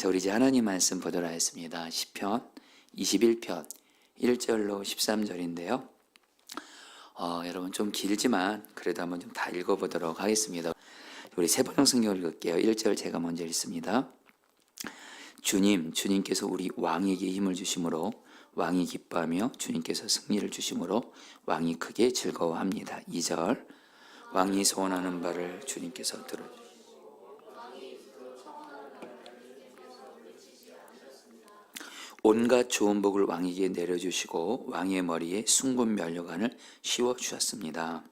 자, 우리 이제 하나님 말씀 보도록 하겠습니다. 시편 21편 1절로 13절인데요. 여러분 좀 길지만 그래도 한번 좀 다 읽어보도록 하겠습니다. 우리 세 번역 성경을 읽을게요. 1절 제가 먼저 읽습니다. 주님께서 우리 왕에게 힘을 주심으로 왕이 기뻐하며 주님께서 승리를 주심으로 왕이 크게 즐거워합니다. 2절 왕이 소원하는 바를 주님께서 들어주시고 온갖 좋은 복을 왕에게 내려주시고 왕의 머리에 숭분 면류관을 씌워주셨습니다.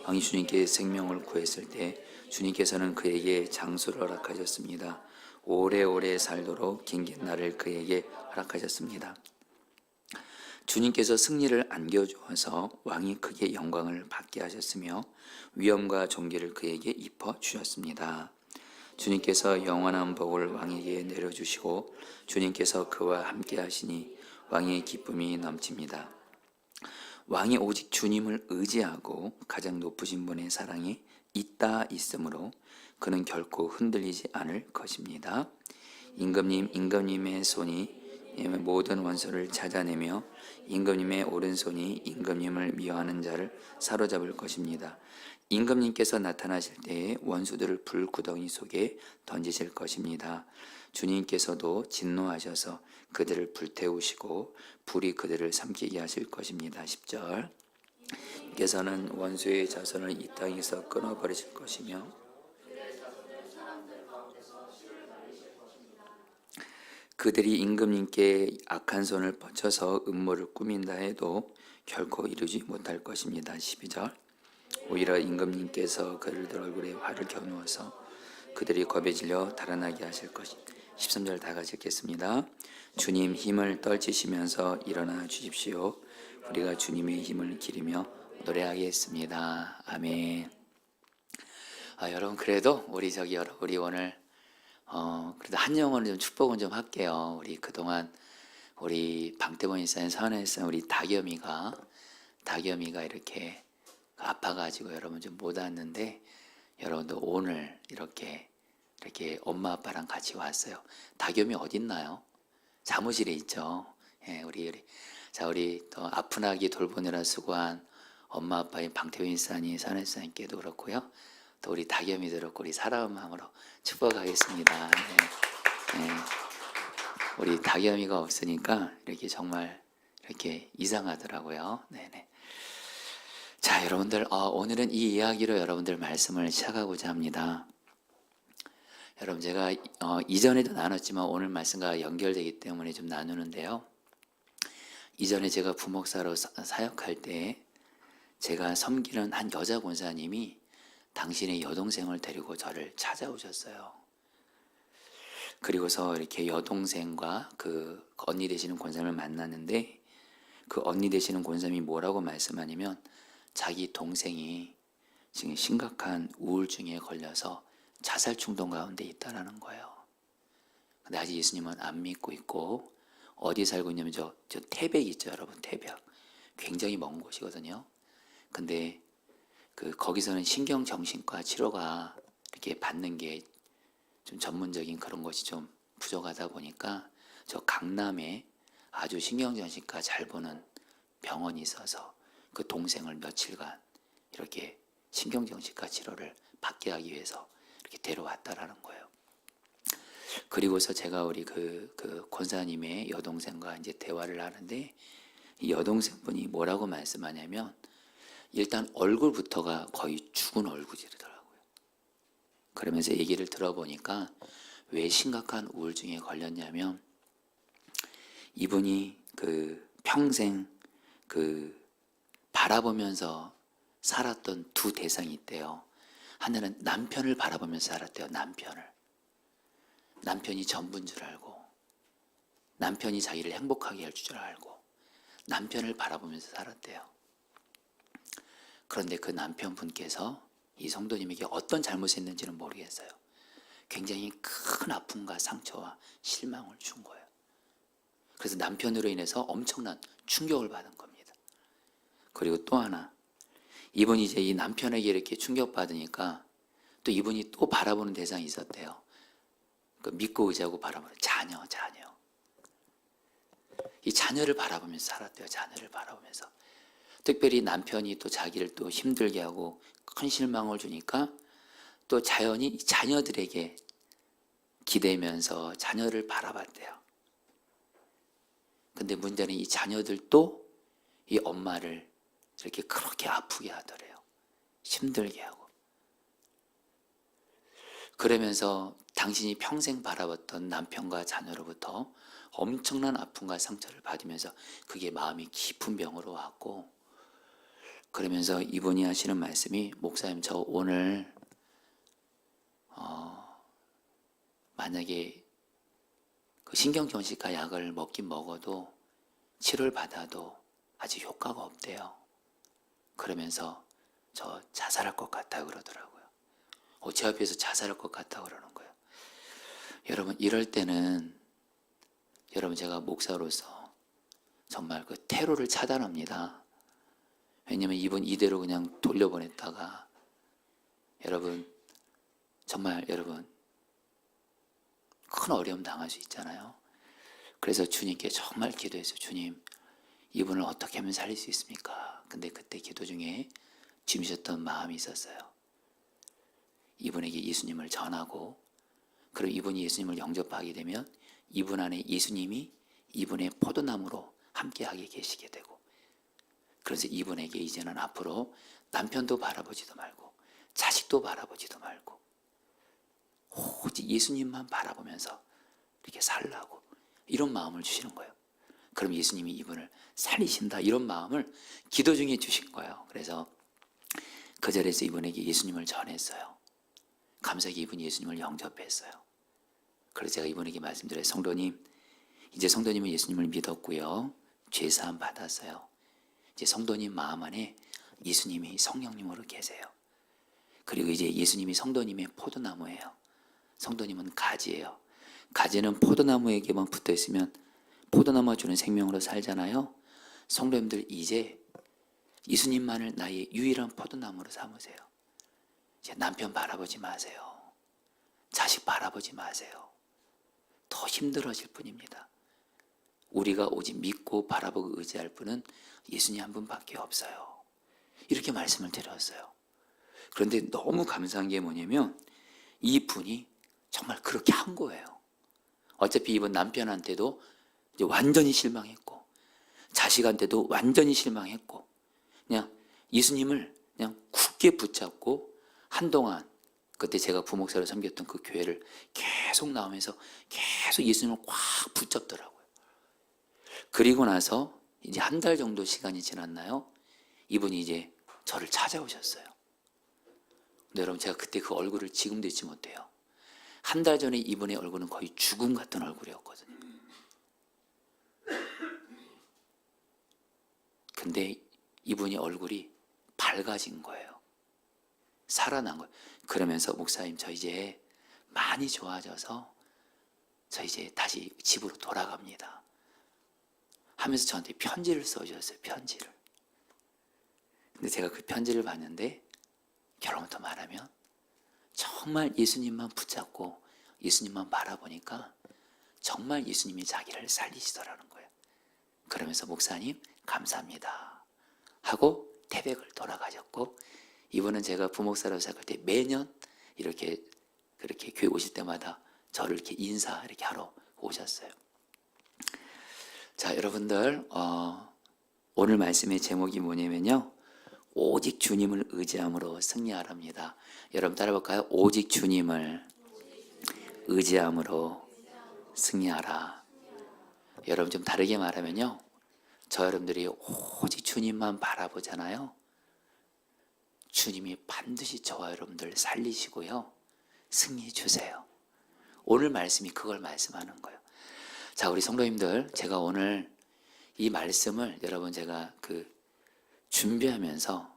왕이 주님께 생명을 구했을 때 주님께서는 그에게 장수를 허락하셨습니다. 오래오래 살도록 긴긴 날을 그에게 허락하셨습니다. 주님께서 승리를 안겨주어서 왕이 크게 영광을 받게 하셨으며 위엄과 존귀를 그에게 입혀주셨습니다. 주님께서 영원한 복을 왕에게 내려주시고 주님께서 그와 함께 하시니 왕의 기쁨이 넘칩니다. 왕이 오직 주님을 의지하고 가장 높으신 분의 사랑이 있으므로 그는 결코 흔들리지 않을 것입니다. 임금님의 손이 모든 원수를 찾아내며 임금님의 오른손이 임금님을 미워하는 자를 사로잡을 것입니다. 임금님께서 나타나실 때에 원수들을 불구덩이 속에 던지실 것입니다. 주님께서도 진노하셔서 그들을 불태우시고 불이 그들을 삼키게 하실 것입니다. 10절 께서는 원수의 자손을 이 땅에서 끊어버리실 것이며 그들이 임금님께 악한 손을 뻗쳐서 음모를 꾸민다 해도 결코 이루지 못할 것입니다. 12절 오히려 임금님께서 그들들 얼굴에 화를 겨누어서 그들이 겁에 질려 달아나게 하실 것입니다. 13절 다 같이 읽겠습니다. 주님 힘을 떨치시면서 일어나 주십시오. 우리가 주님의 힘을 기리며 노래하겠습니다. 아멘. 여러분 그래도 우리 오늘 그래도 한 영혼을 좀 축복은 좀 할게요. 우리 그동안 우리 방태원 일사님, 서한일사님, 우리 다겸이가 이렇게 아파가지고 여러분 좀 못 왔는데 여러분도 오늘 이렇게 엄마 아빠랑 같이 왔어요. 다겸이 어디 있나요? 사무실에 있죠. 예, 우리 또 아픈 아기 돌보느라 수고한 엄마 아빠인 방태원 일사님, 서한일 사님께도 그렇고요. 또 우리 다겸이도 그렇고 우리 사랑하는 마음으로 축복하겠습니다. 네. 우리 다겸이가 없으니까 이렇게 정말 이렇게 이상하더라고요. 네네. 자, 여러분들 오늘은 이 이야기로 여러분들 말씀을 시작하고자 합니다. 여러분 제가 이전에도 나눴지만 오늘 말씀과 연결되기 때문에 좀 나누는데요. 이전에 제가 부목사로 사역할 때 제가 섬기는 한 여자 권사님이 당신의 여동생을 데리고 저를 찾아오셨어요. 그리고서 이렇게 여동생과 그 언니 되시는 권사님을 만났는데 그 언니 되시는 권사님이 뭐라고 말씀하냐면 자기 동생이 지금 심각한 우울증에 걸려서 자살 충동 가운데 있다라는 거예요. 근데 아직 예수님은 안 믿고 있고 어디 살고 있냐면 저 태백 있죠, 여러분. 태백. 굉장히 먼 곳이거든요. 근데 거기서는 신경정신과 치료가 이렇게 받는 게 좀 전문적인 그런 것이 좀 부족하다 보니까 저 강남에 아주 신경정신과 잘 보는 병원이 있어서 그 동생을 며칠간 이렇게 신경정신과 치료를 받게 하기 위해서 이렇게 데려왔다라는 거예요. 그리고서 제가 우리 그 권사님의 여동생과 이제 대화를 하는데 이 여동생분이 뭐라고 말씀하냐면 일단 얼굴부터가 거의 죽은 얼굴이더라고요. 그러면서 얘기를 들어보니까 왜 심각한 우울증에 걸렸냐면 이분이 평생 바라보면서 살았던 두 대상이 있대요. 하나는 남편을 바라보면서 살았대요. 남편이 전부인 줄 알고 남편이 자기를 행복하게 할 줄 알고 남편을 바라보면서 살았대요. 그런데 그 남편분께서 이 성도님에게 어떤 잘못을 했는지는 모르겠어요. 굉장히 큰 아픔과 상처와 실망을 준 거예요. 그래서 남편으로 인해서 엄청난 충격을 받은 겁니다. 그리고 또 하나, 이분이 이제 이 남편에게 이렇게 충격받으니까 또 이분이 또 바라보는 대상이 있었대요. 그 믿고 의지하고 바라보는 자녀. 이 자녀를 바라보면서 살았대요. 자녀를 바라보면서. 특별히 남편이 또 자기를 또 힘들게 하고 큰 실망을 주니까 또 자연히 자녀들에게 기대면서 자녀를 바라봤대요. 근데 문제는 이 자녀들도 이 엄마를 이렇게 그렇게 아프게 하더래요. 힘들게 하고. 그러면서 당신이 평생 바라봤던 남편과 자녀로부터 엄청난 아픔과 상처를 받으면서 그게 마음이 깊은 병으로 왔고, 그러면서 이분이 하시는 말씀이, 목사님 저 오늘 만약에 그 신경정신과 약을 먹긴 먹어도 치료를 받아도 아직 효과가 없대요. 그러면서 저 자살할 것 같다 그러더라고요. 제 앞에서 자살할 것 같다 그러는 거예요. 여러분 이럴 때는 여러분 제가 목사로서 정말 그 테러를 차단합니다. 왜냐면 이분 이대로 그냥 돌려보냈다가 여러분 정말 여러분 큰 어려움 당할 수 있잖아요. 그래서 주님께 정말 기도했어요. 주님 이분을 어떻게 하면 살릴 수 있습니까? 근데 그때 기도 중에 주셨던 마음이 있었어요. 이분에게 예수님을 전하고, 그리고 이분이 예수님을 영접하게 되면 이분 안에 예수님이 이분의 포도나무로 함께하게 계시게 되고, 그래서 이분에게 이제는 앞으로 남편도 바라보지도 말고 자식도 바라보지도 말고 오직 예수님만 바라보면서 이렇게 살라고 이런 마음을 주시는 거예요. 그럼 예수님이 이분을 살리신다 이런 마음을 기도 중에 주신 거예요. 그래서 그 자리에서 이분에게 예수님을 전했어요. 감사하게 이분이 예수님을 영접했어요. 그래서 제가 이분에게 말씀드려요. 성도님, 이제 성도님은 예수님을 믿었고요. 죄사함 받았어요. 이제 성도님 마음 안에 예수님이 성령님으로 계세요. 그리고 이제 예수님이 성도님의 포도나무예요. 성도님은 가지예요. 가지는 포도나무에게만 붙어 있으면 포도나무가 주는 생명으로 살잖아요. 성도님들 이제 예수님만을 나의 유일한 포도나무로 삼으세요. 이제 남편 바라보지 마세요. 자식 바라보지 마세요. 더 힘들어질 뿐입니다. 우리가 오직 믿고 바라보고 의지할 분은 예수님 한 분밖에 없어요. 이렇게 말씀을 드렸어요. 그런데 너무 감사한 게 뭐냐면 이 분이 정말 그렇게 한 거예요. 어차피 이분 남편한테도 이제 완전히 실망했고 자식한테도 완전히 실망했고 그냥 예수님을 그냥 굳게 붙잡고 한동안 그때 제가 부목사로 섬겼던 그 교회를 계속 나오면서 계속 예수님을 꽉 붙잡더라고요. 그리고 나서 이제 한 달 정도 시간이 지났나요? 이분이 이제 저를 찾아오셨어요. 근데 여러분 제가 그때 그 얼굴을 지금도 잊지 못해요. 한 달 전에 이분의 얼굴은 거의 죽음 같은 얼굴이었거든요. 근데 이분의 얼굴이 밝아진 거예요. 살아난 거예요. 그러면서 목사님 저 이제 많이 좋아져서 저 이제 다시 집으로 돌아갑니다 하면서 저한테 편지를 써주셨어요. 편지를. 근데 제가 그 편지를 봤는데 결론부터 말하면 정말 예수님만 붙잡고 예수님만 바라보니까 정말 예수님이 자기를 살리시더라는 거예요. 그러면서 목사님 감사합니다 하고 태백을 돌아가셨고, 이분은 제가 부목사로 시작할 때 매년 이렇게 그렇게 교회 오실 때마다 저를 이렇게 인사 이렇게 하러 오셨어요. 자, 여러분들 오늘 말씀의 제목이 뭐냐면요, 오직 주님을 의지함으로 승리하랍니다. 여러분 따라볼까요? 오직 주님을 의지함으로 승리하라. 여러분 좀 다르게 말하면요, 저 여러분들이 오직 주님만 바라보잖아요. 주님이 반드시 저와 여러분들 살리시고요 승리해 주세요. 오늘 말씀이 그걸 말씀하는 거예요. 자, 우리 성도님들, 제가 오늘 이 말씀을 여러분 제가 준비하면서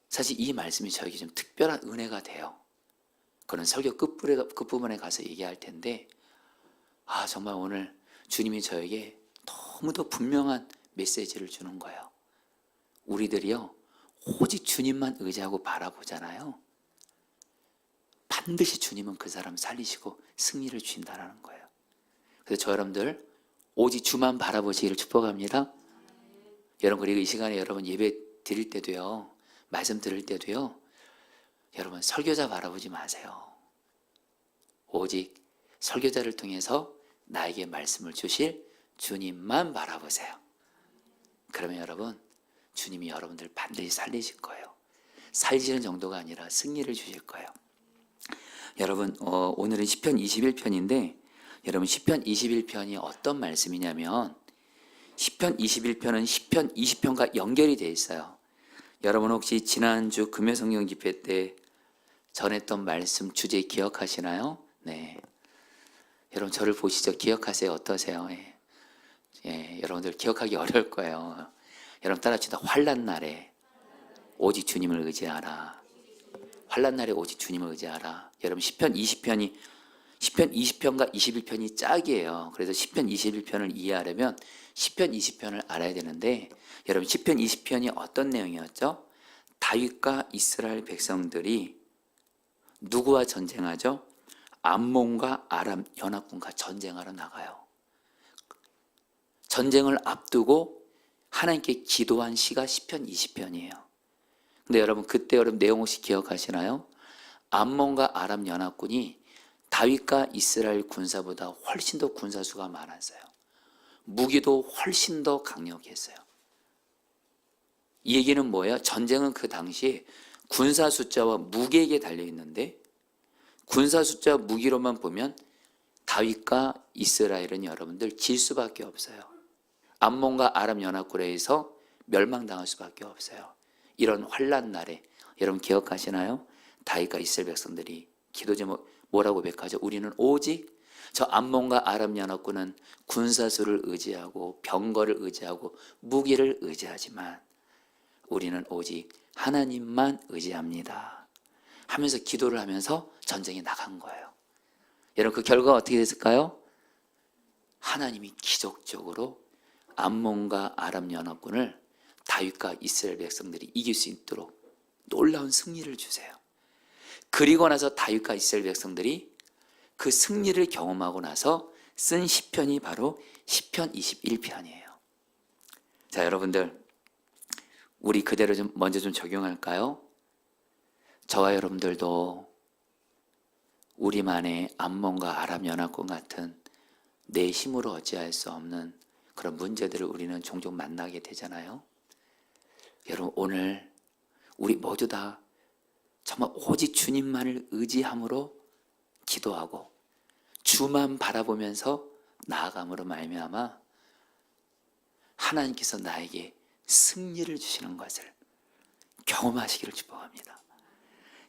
사실 이 말씀이 저에게 좀 특별한 은혜가 돼요. 그런 설교 끝부분에 가서 얘기할 텐데, 정말 오늘 주님이 저에게 너무도 분명한 메시지를 주는 거예요. 우리들이요 오직 주님만 의지하고 바라보잖아요. 반드시 주님은 그 사람 살리시고 승리를 주신다는 거예요. 그래서 저 여러분들 오직 주만 바라보시기를 축복합니다. 여러분, 그리고 이 시간에 여러분 예배 드릴 때도요, 말씀 들을 때도요, 여러분 설교자 바라보지 마세요. 오직 설교자를 통해서 나에게 말씀을 주실 주님만 바라보세요. 그러면 여러분, 주님이 여러분들 반드시 살리실 거예요. 살리시는 정도가 아니라 승리를 주실 거예요. 여러분, 오늘은 시편 21편인데 여러분, 시편 21편이 어떤 말씀이냐면 시편 21편은 시편 20편과 연결이 되어 있어요. 여러분 혹시 지난주 금요성경 집회 때 전했던 말씀 주제 기억하시나요? 네. 여러분 저를 보시죠. 기억하세요? 어떠세요? 여러분들 기억하기 어려울 거예요. 여러분 따라합시다. 환난 날에 오직 주님을 의지하라. 환난 날에 오직 주님을 의지하라. 여러분 시편 20편과 21편이 짝이에요. 그래서 시편 21편을 이해하려면 시편 20편을 알아야 되는데 여러분 시편 20편이 어떤 내용이었죠? 다윗과 이스라엘 백성들이 누구와 전쟁하죠? 암몬과 아람 연합군과 전쟁하러 나가요. 전쟁을 앞두고 하나님께 기도한 시가 시편 20편이에요. 근데 여러분 그때 여러분 내용 혹시 기억하시나요? 암몬과 아람 연합군이 다윗과 이스라엘 군사보다 훨씬 더 군사수가 많았어요. 무기도 훨씬 더 강력했어요. 이 얘기는 뭐예요? 전쟁은 그 당시에 군사 숫자와 무기에게 달려있는데 군사 숫자 무기로만 보면 다윗과 이스라엘은 여러분들 질 수밖에 없어요. 암몬과 아람 연합군에 의해서 멸망당할 수밖에 없어요. 이런 환난 날에 여러분 기억하시나요? 다윗과 이스라엘 백성들이 기도 제목 뭐라고 고백하죠? 우리는 오직 저 암몬과 아람 연합군은 군사수를 의지하고 병거를 의지하고 무기를 의지하지만 우리는 오직 하나님만 의지합니다 하면서 기도를 하면서 전쟁에 나간 거예요. 여러분 그 결과가 어떻게 됐을까요? 하나님이 기적적으로 암몬과 아람 연합군을 다윗과 이스라엘 백성들이 이길 수 있도록 놀라운 승리를 주세요. 그리고 나서 다윗과 이스라엘 백성들이 그 승리를 경험하고 나서 쓴 시편이 바로 시편 21편이에요. 자, 여러분들 우리 그대로 좀 먼저 좀 적용할까요? 저와 여러분들도 우리만의 암몬과 아람 연합군 같은 내 힘으로 어찌할 수 없는 그런 문제들을 우리는 종종 만나게 되잖아요. 여러분 오늘 우리 모두 다 정말 오직 주님만을 의지함으로 기도하고 주만 바라보면서 나아감으로 말미암아 하나님께서 나에게 승리를 주시는 것을 경험하시기를 축복합니다.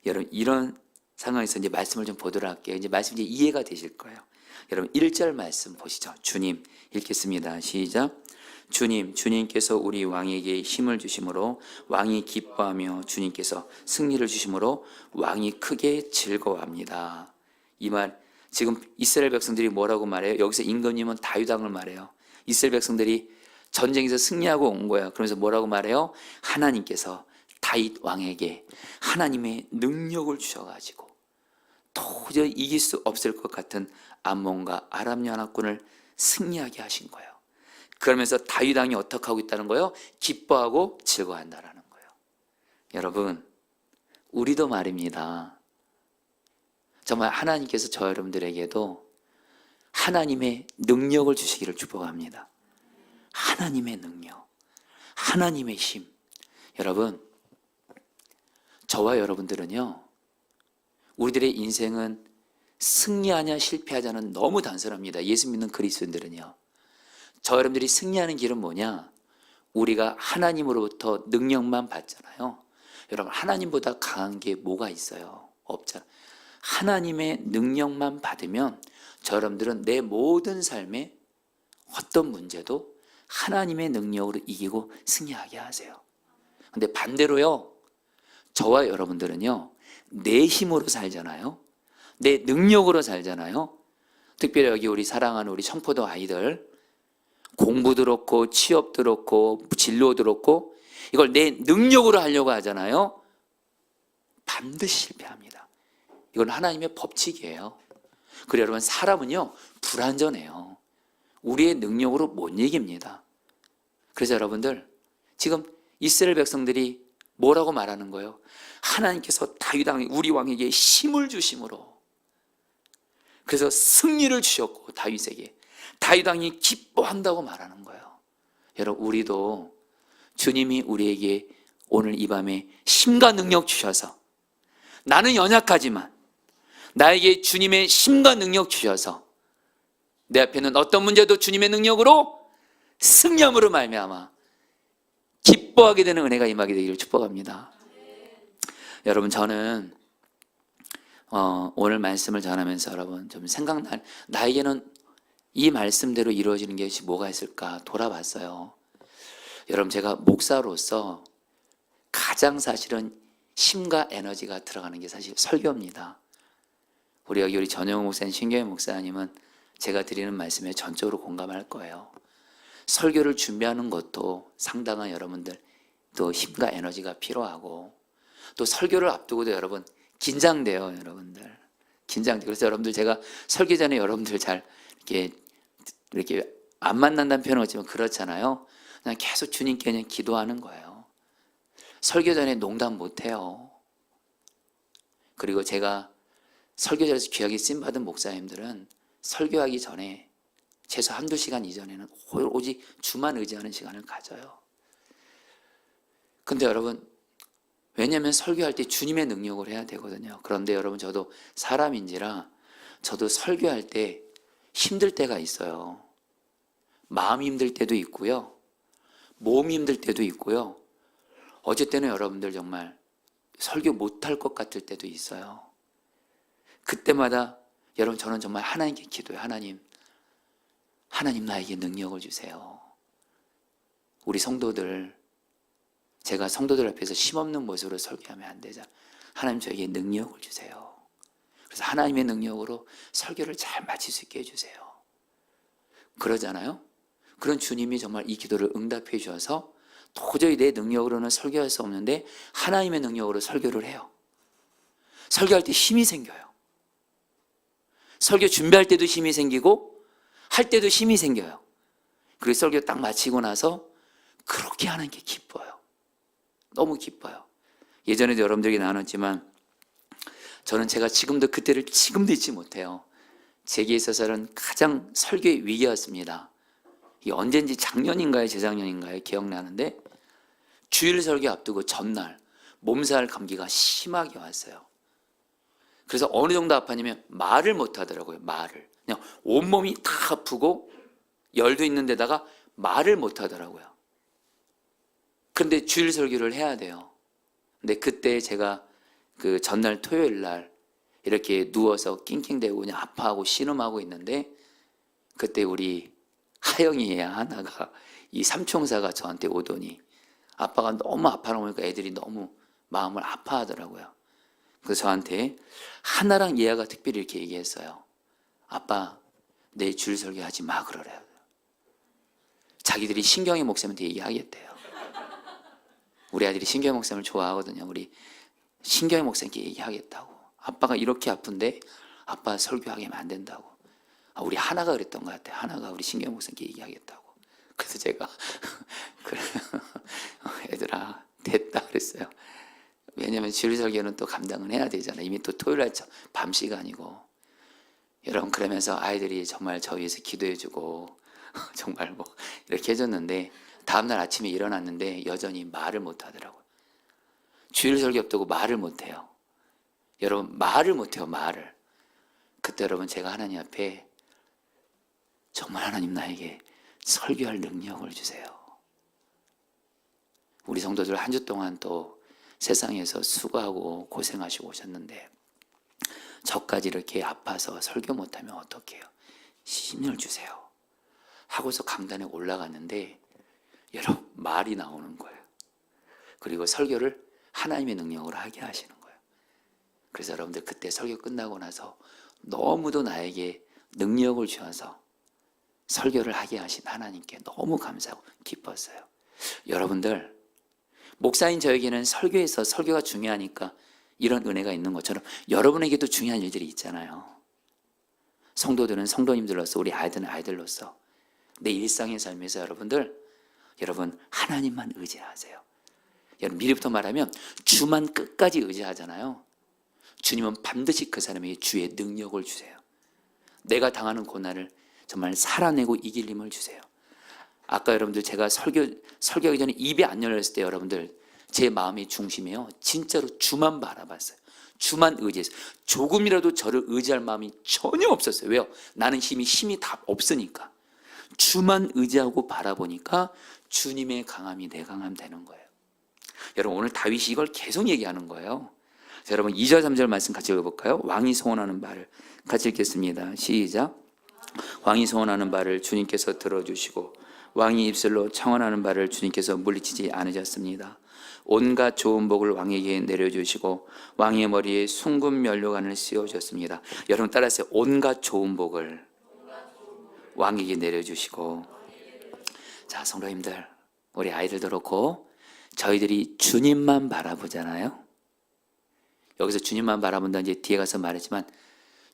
여러분 이런 상황에서 이제 말씀을 좀 보도록 할게요. 이제 말씀이 이제 이해가 되실 거예요. 여러분 1절 말씀 보시죠. 주님 읽겠습니다. 시작. 주님께서 우리 왕에게 힘을 주심으로 왕이 기뻐하며 주님께서 승리를 주심으로 왕이 크게 즐거워합니다. 이 말 지금 이스라엘 백성들이 뭐라고 말해요? 여기서 임금님은 다윗 왕을 말해요. 이스라엘 백성들이 전쟁에서 승리하고 온 거예요. 그러면서 뭐라고 말해요? 하나님께서 다윗 왕에게 하나님의 능력을 주셔가지고 도저히 이길 수 없을 것 같은 암몬과 아람 연합군을 승리하게 하신 거예요. 그러면서 다윗 왕이 어떻게 하고 있다는 거예요? 기뻐하고 즐거워한다라는 거예요. 여러분 우리도 말입니다. 정말 하나님께서 저 여러분들에게도 하나님의 능력을 주시기를 축복합니다. 하나님의 능력, 하나님의 힘. 여러분 저와 여러분들은요 우리들의 인생은 승리하냐 실패하자는 너무 단순합니다. 예수 믿는 그리스도인들은요. 저 여러분들이 승리하는 길은 뭐냐? 우리가 하나님으로부터 능력만 받잖아요. 여러분 하나님보다 강한 게 뭐가 있어요? 없잖아요. 하나님의 능력만 받으면 저 여러분들은 내 모든 삶에 어떤 문제도 하나님의 능력으로 이기고 승리하게 하세요. 근데 반대로요. 저와 여러분들은요. 내 힘으로 살잖아요. 내 능력으로 살잖아요. 특별히 여기 우리 사랑하는 우리 청포도 아이들 공부도 그렇고 취업도 그렇고 진로도 그렇고 이걸 내 능력으로 하려고 하잖아요. 반드시 실패합니다. 이건 하나님의 법칙이에요. 그리고 여러분, 사람은요 불완전해요. 우리의 능력으로 못 이깁니다. 그래서 여러분들, 지금 이스라엘 백성들이 뭐라고 말하는 거예요? 하나님께서 다윗 왕, 우리 왕에게 힘을 주심으로, 그래서 승리를 주셨고 다윗에게 다윗 왕이 기뻐한다고 말하는 거예요. 여러분, 우리도 주님이 우리에게 오늘 이 밤에 힘과 능력 주셔서, 나는 연약하지만 나에게 주님의 힘과 능력 주셔서 내 앞에는 어떤 문제도 주님의 능력으로 승리함으로 말미암아 기뻐하게 되는 은혜가 임하게 되기를 축복합니다. 여러분, 저는 오늘 말씀을 전하면서 여러분 좀 나에게는 이 말씀대로 이루어지는 것이 뭐가 있을까 돌아봤어요. 여러분, 제가 목사로서 가장 사실은 힘과 에너지가 들어가는 게 사실 설교입니다. 우리 전영호 목사님, 신경희 목사님은 제가 드리는 말씀에 전적으로 공감할 거예요. 설교를 준비하는 것도 상당한 여러분들 또 힘과 에너지가 필요하고, 또 설교를 앞두고도 여러분 긴장돼요. 여러분들 긴장돼요. 그래서 여러분들, 제가 설교 전에 여러분들 잘 이렇게 안 만난다는 표현은 없지만 그렇잖아요. 그냥 계속 주님께 그냥 기도하는 거예요. 설교 전에 농담 못해요. 그리고 제가 설교자로서 귀하게 쓰임받은 목사님들은 설교하기 전에 최소 한두 시간 이전에는 오직 주만 의지하는 시간을 가져요. 근데 여러분, 왜냐하면 설교할 때 주님의 능력을 해야 되거든요. 그런데 여러분, 저도 사람인지라 저도 설교할 때 힘들 때가 있어요. 마음이 힘들 때도 있고요, 몸이 힘들 때도 있고요, 어제 때는 여러분들 정말 설교 못할 것 같을 때도 있어요. 그때마다 여러분, 저는 정말 하나님께 기도해요. 하나님 나에게 능력을 주세요. 우리 성도들, 제가 성도들 앞에서 힘없는 모습으로 설교하면 안 되잖아요. 하나님, 저에게 능력을 주세요. 그래서 하나님의 능력으로 설교를 잘 마칠 수 있게 해주세요. 그러잖아요. 그런 주님이 정말 이 기도를 응답해 주셔서 도저히 내 능력으로는 설교할 수 없는데 하나님의 능력으로 설교를 해요. 설교할 때 힘이 생겨요. 설교 준비할 때도 힘이 생기고 할 때도 힘이 생겨요. 그리고 설교 딱 마치고 나서 그렇게 하나님께 기뻐요. 너무 기뻐요. 예전에도 여러분들에게 나눴지만 저는 제가 그때를 지금도 잊지 못해요. 제게 있어서는 가장 설교의 위기였습니다. 이게 언젠지 작년인가요 재작년인가요 기억나는데, 주일 설교 앞두고 전날 몸살 감기가 심하게 왔어요. 그래서 어느 정도 아팠냐면 말을 못 하더라고요. 말을 그냥 온몸이 다 아프고 열도 있는 데다가 말을 못 하더라고요. 그런데 주일 설교를 해야 돼요. 근데 그때 제가 그 전날 토요일 날 이렇게 누워서 낑낑대고 그냥 아파하고 신음하고 있는데, 그때 우리 하영이 애 하나가, 이 삼총사가 저한테 오더니 아빠가 너무 아파하고 보니까 애들이 너무 마음을 아파하더라고요. 그래서 저한테 하나랑 예아가 특별히 이렇게 얘기했어요. 아빠, 내 주일 설교하지 마 그러래요. 자기들이 신경희 목사님한테 얘기하겠대요. 우리 아들이 신경희 목사님을 좋아하거든요. 우리 신경희 목사님께 얘기하겠다고. 아빠가 이렇게 아픈데 아빠 설교하게 하면 안 된다고. 우리 하나가 그랬던 것 같아요. 하나가 우리 신경희 목사님께 얘기하겠다고. 그래서 제가 그래, 애들아 됐다 그랬어요. 왜냐하면 주일 설교는 또 감당은 해야 되잖아요. 이미 또 토요일날 밤 시간이고. 여러분, 그러면서 아이들이 정말 저 위해서 기도해주고 정말 뭐 이렇게 해줬는데, 다음날 아침에 일어났는데 여전히 말을 못 하더라고요. 주일 설교 앞두고 말을 못 해요. 여러분, 말을 못 해요. 말을. 그때 여러분, 제가 하나님 앞에 정말 하나님 나에게 설교할 능력을 주세요. 우리 성도들 한 주 동안 또 세상에서 수고하고 고생하시고 오셨는데 저까지 이렇게 아파서 설교 못하면 어떡해요? 힘을 주세요 하고서 강단에 올라갔는데 여러분, 말이 나오는 거예요. 그리고 설교를 하나님의 능력으로 하게 하시는 거예요. 그래서 여러분들, 그때 설교 끝나고 나서 너무도 나에게 능력을 주셔서 설교를 하게 하신 하나님께 너무 감사하고 기뻤어요. 여러분들, 목사인 저에게는 설교에서 설교가 중요하니까 이런 은혜가 있는 것처럼 여러분에게도 중요한 일들이 있잖아요. 성도들은 성도님들로서, 우리 아이들은 아이들로서 내 일상의 삶에서 여러분 하나님만 의지하세요. 여러분 미리부터 말하면 주만 끝까지 의지하잖아요. 주님은 반드시 그 사람에게 주의 능력을 주세요. 내가 당하는 고난을 정말 살아내고 이길 힘을 주세요. 아까 여러분들 제가 설교하기 전에 입이 안 열렸을 때 여러분들 제 마음의 중심이요, 진짜로 주만 바라봤어요. 주만 의지했어요. 조금이라도 저를 의지할 마음이 전혀 없었어요. 왜요? 나는 힘이 다 없으니까. 주만 의지하고 바라보니까 주님의 강함이 내 강함 되는 거예요. 여러분 오늘 다윗이 이걸 계속 얘기하는 거예요. 자, 여러분 2절 3절 말씀 같이 읽어볼까요? 왕이 소원하는 바를 같이 읽겠습니다. 시작. 왕이 소원하는 바를 주님께서 들어주시고 왕이 입술로 청원하는 바를 주님께서 물리치지 않으셨습니다. 온갖 좋은 복을 왕에게 내려주시고 왕의 머리에 숭근 면류관을 씌워주셨습니다. 여러분 따라하세요. 온갖 좋은 복을 왕에게 내려주시고. 자, 성도님들, 우리 아이들도 그렇고 저희들이 주님만 바라보잖아요. 여기서 주님만 바라본다 이제 뒤에 가서 말했지만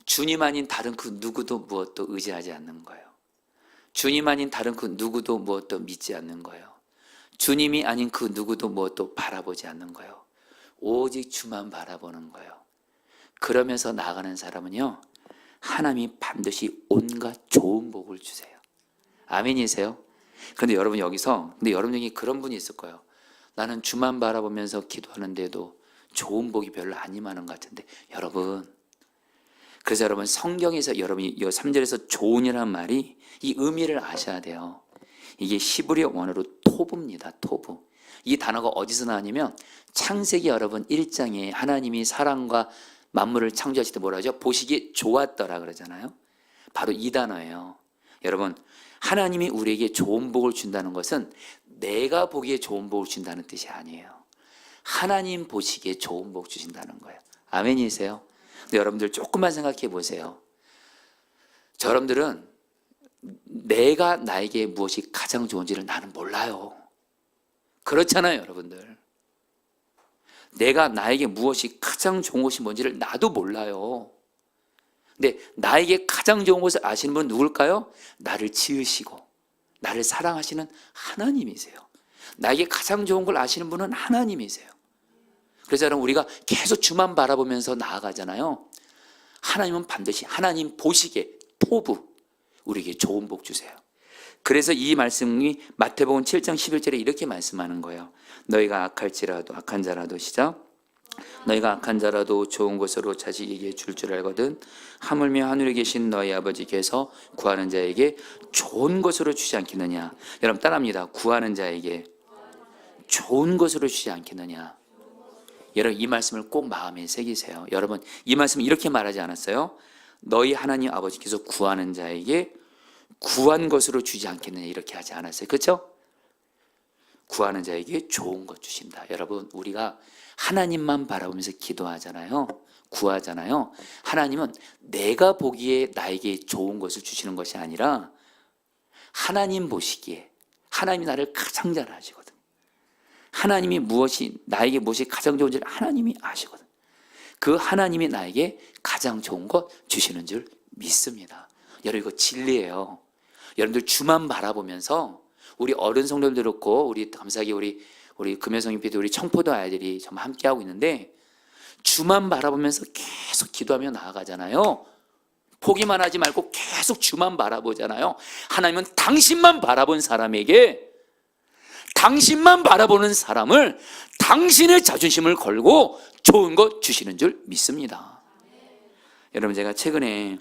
주님 아닌 다른 그 누구도 무엇도 의지하지 않는 거예요. 주님 아닌 다른 그 누구도 무엇도 믿지 않는 거예요. 주님이 아닌 그 누구도 무엇도 바라보지 않는 거예요. 오직 주만 바라보는 거예요. 그러면서 나아가는 사람은요, 하나님이 반드시 온갖 좋은 복을 주세요. 아멘이세요? 그런데 여러분 여기서, 근데 여러분에게 그런 분이 있을 거예요. 나는 주만 바라보면서 기도하는데도 좋은 복이 별로 안 임하는 것 같은데, 여러분, 그래서 여러분 성경에서 여러분이 이 3절에서 좋은이라는 말이 이 의미를 아셔야 돼요. 이게 히브리어 원어로 토부입니다. 토부. 이 단어가 어디서 나왔냐면 창세기 여러분 1장에 하나님이 사람과 만물을 창조하실 때 뭐라 하죠? 보시기에 좋았더라 그러잖아요. 바로 이 단어예요. 여러분 하나님이 우리에게 좋은 복을 준다는 것은 내가 보기에 좋은 복을 준다는 뜻이 아니에요. 하나님 보시기에 좋은 복 주신다는 거예요. 아멘이세요? 근데 여러분들 조금만 생각해 보세요. 여러분들은 내가 나에게 무엇이 가장 좋은지를 나는 몰라요. 그렇잖아요, 여러분들. 내가 나에게 무엇이 가장 좋은 것이 뭔지를 나도 몰라요. 근데 나에게 가장 좋은 것을 아시는 분은 누굴까요? 나를 지으시고 나를 사랑하시는 하나님이세요. 나에게 가장 좋은 걸 아시는 분은 하나님이세요. 그래서 여러분 우리가 계속 주만 바라보면서 나아가잖아요. 하나님은 반드시 하나님 보시기에 토부 우리에게 좋은 복 주세요. 그래서 이 말씀이 마태복음 7장 11절에 이렇게 말씀하는 거예요. 너희가 악한 자라도 시작. 너희가 악한 자라도 좋은 것으로 자식에게 줄 줄 알거든 하물며 하늘에 계신 너희 아버지께서 구하는 자에게 좋은 것으로 주지 않겠느냐. 여러분 따라합니다. 구하는 자에게 좋은 것으로 주지 않겠느냐. 여러분 이 말씀을 꼭 마음에 새기세요. 여러분 이 말씀은 이렇게 말하지 않았어요? 너희 하나님 아버지께서 구하는 자에게 구한 것으로 주지 않겠느냐 이렇게 하지 않았어요. 그렇죠? 구하는 자에게 좋은 것 주신다. 여러분 우리가 하나님만 바라보면서 기도하잖아요. 구하잖아요. 하나님은 내가 보기에 나에게 좋은 것을 주시는 것이 아니라 하나님 보시기에 하나님이 나를 가장 잘 아시거든. 하나님이 나에게 무엇이 가장 좋은지를 하나님이 아시거든. 그 하나님이 나에게 가장 좋은 것 주시는 줄 믿습니다. 여러분 이거 진리예요. 여러분들 주만 바라보면서 우리 어른 성도님들 그렇고 우리 감사하게 우리 금혜성인피도 우리 청포도 아이들이 정말 함께하고 있는데 주만 바라보면서 계속 기도하며 나아가잖아요. 포기만 하지 말고 계속 주만 바라보잖아요. 하나님은 당신만 바라본 사람에게 당신만 바라보는 사람을 당신의 자존심을 걸고 좋은 것 주시는 줄 믿습니다. 여러분 제가 최근에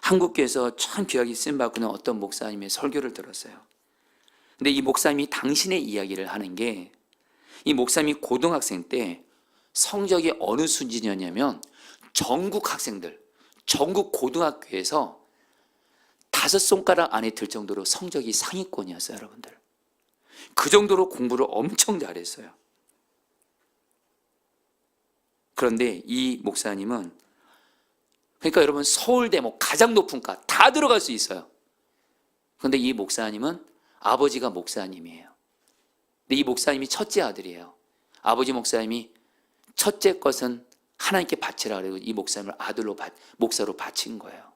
한국교회에서 참 귀하게 쓰임받고 있는 어떤 목사님의 설교를 들었어요. 근데 이 목사님이 당신의 이야기를 하는 게 이 목사님이 고등학생 때 성적이 어느 수준이었냐면 전국 학생들, 전국 고등학교에서 5손가락 안에 들 정도로 성적이 상위권이었어요, 여러분들. 그 정도로 공부를 엄청 잘했어요. 그런데 이 목사님은 그러니까 여러분 서울대 가장 높은 과 다 들어갈 수 있어요. 그런데 이 목사님은 아버지가 목사님이에요. 근데 이 목사님이 첫째 아들이에요. 아버지 목사님이 첫째 것은 하나님께 바치라 그리고 이 목사님을 목사로 바친 거예요.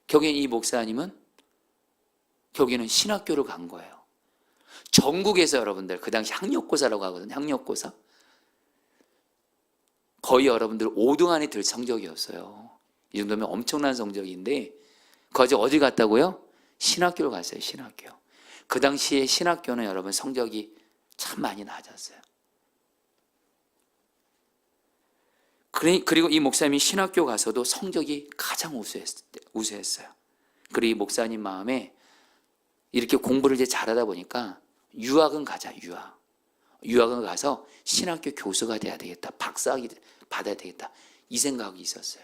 결국엔 이 목사님은 결국에는 신학교를 간 거예요. 전국에서 여러분들, 그 당시 학력고사라고 하거든요. 학력고사. 거의 여러분들 5등 안에 들 성적이었어요. 이 정도면 엄청난 성적인데 거기 어디 갔다고요? 신학교를 갔어요. 신학교. 그 당시에 신학교는 여러분 성적이 참 많이 낮았어요. 그리고 이 목사님이 신학교 가서도 성적이 가장 우수했어요. 그리고 이 목사님 마음에 이렇게 공부를 이제 잘하다 보니까 유학은 가자, 유학은 가서 신학교 교수가 돼야 되겠다, 박사학위 받아야 되겠다, 이 생각이 있었어요.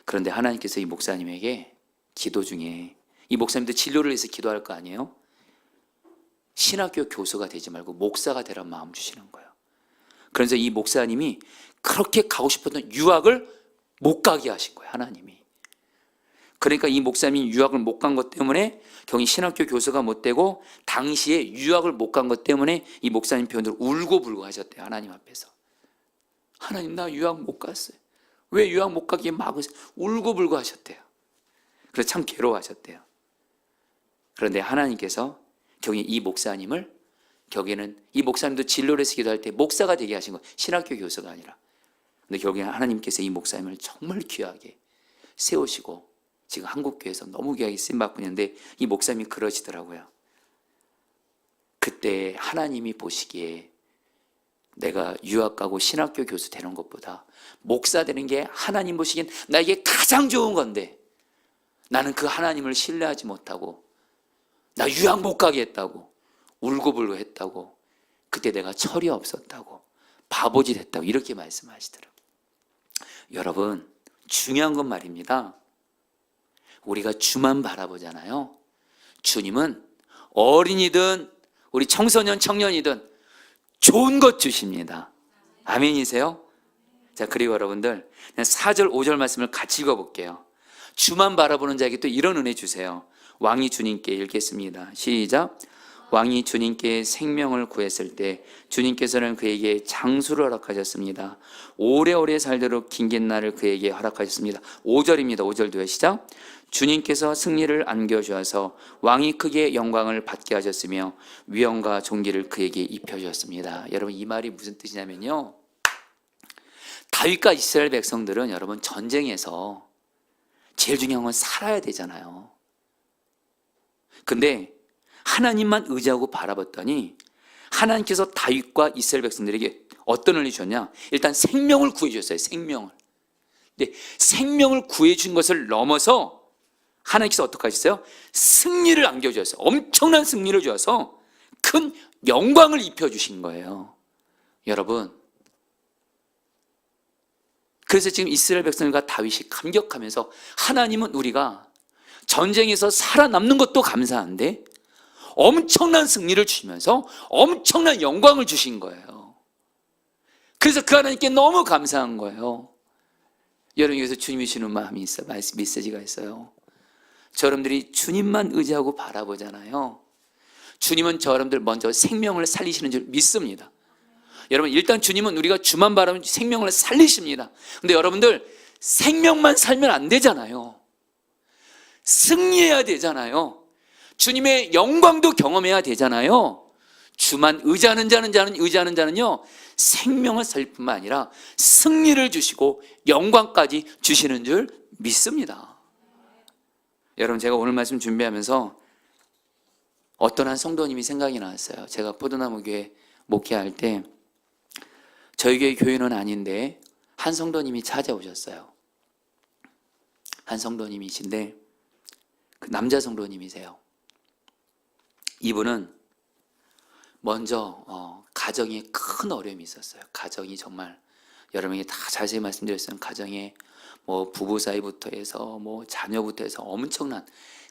그런데 하나님께서 이 목사님에게 기도 중에, 이 목사님도 진료를 위해서 기도할 거 아니에요? 신학교 교수가 되지 말고 목사가 되라는 마음 주시는 거예요. 그래서 이 목사님이 그렇게 가고 싶었던 유학을 못 가게 하신 거예요, 하나님이. 그러니까 이 목사님이 유학을 못 간 것 때문에 경희 신학교 교수가 못 되고, 당시에 유학을 못 간 것 때문에 이 목사님 표현대로 울고불고 하셨대요. 하나님 앞에서. 하나님, 나 유학 못 갔어요. 왜 유학 못 가게 막으세요? 울고불고 하셨대요. 그래서 참 괴로워하셨대요. 그런데 하나님께서 경희 이 목사님을, 결국에는 이 목사님도 진로를 해서 기도할 때 목사가 되게 하신 거예요. 신학교 교수가 아니라. 근데 결국에는 하나님께서 이 목사님을 정말 귀하게 세우시고 지금 한국교회에서 너무 귀하게 쓰임받고 있는데, 이 목사님이 그러시더라고요. 그때 하나님이 보시기에 내가 유학 가고 신학교 교수 되는 것보다 목사 되는 게 하나님 보시기엔 나에게 가장 좋은 건데, 나는 그 하나님을 신뢰하지 못하고 나 유학 못 가게 했다고 울고불고 했다고, 그때 내가 철이 없었다고 바보짓 했다고 이렇게 말씀하시더라고요. 여러분, 중요한 건 말입니다. 우리가 주만 바라보잖아요. 주님은 어린이든 우리 청소년 청년이든 좋은 것 주십니다. 아멘이세요? 자, 그리고 여러분들 4절 5절 말씀을 같이 읽어볼게요. 주만 바라보는 자에게 또 이런 은혜 주세요. 왕이 주님께 읽겠습니다. 시작. 왕이 주님께 생명을 구했을 때 주님께서는 그에게 장수를 허락하셨습니다. 오래오래 살도록 긴긴 날을 그에게 허락하셨습니다. 5절입니다. 5절도요. 시작. 주님께서 승리를 안겨주어서 왕이 크게 영광을 받게 하셨으며 위엄과 존귀를 그에게 입혀주셨습니다. 여러분, 이 말이 무슨 뜻이냐면요, 다윗과 이스라엘 백성들은 여러분 전쟁에서 제일 중요한 건 살아야 되잖아요. 근데 하나님만 의지하고 바라봤더니 하나님께서 다윗과 이스라엘 백성들에게 어떤 은혜를 주셨냐? 일단 생명을 구해주셨어요. 생명을. 근데 생명을 구해준 것을 넘어서 하나님께서 어떻게 하셨어요? 승리를 안겨주셨어요. 엄청난 승리를 주어서 큰 영광을 입혀주신 거예요. 여러분, 그래서 지금 이스라엘 백성들과 다윗이 감격하면서, 하나님은 우리가 전쟁에서 살아남는 것도 감사한데 엄청난 승리를 주시면서 엄청난 영광을 주신 거예요. 그래서 그 하나님께 너무 감사한 거예요. 여러분, 여기서 주님이 주는 마음이 있어요. 메시지가 있어요. 여러분들이 주님만 의지하고 바라보잖아요. 주님은 여러분들 먼저 생명을 살리시는 줄 믿습니다. 여러분, 일단 주님은 우리가 주만 바라보면 생명을 살리십니다. 근데 여러분들, 생명만 살면 안 되잖아요. 승리해야 되잖아요. 주님의 영광도 경험해야 되잖아요. 주만 의지하는 자는요, 생명을 살릴 뿐만 아니라 승리를 주시고 영광까지 주시는 줄 믿습니다. 여러분, 제가 오늘 말씀 준비하면서 어떤 한 성도님이 생각이 나왔어요. 제가 포도나무 교회 목회할 때 저희 교회 교인은 아닌데 한 성도님이 찾아오셨어요. 한 성도님이신데 그 남자 성도님이세요. 이분은 먼저 가정에 큰 어려움이 있었어요. 가정이 정말, 여러분에게 다 자세히 말씀드렸어요. 가정에 뭐 부부 사이부터 해서 뭐 자녀부터 해서 엄청난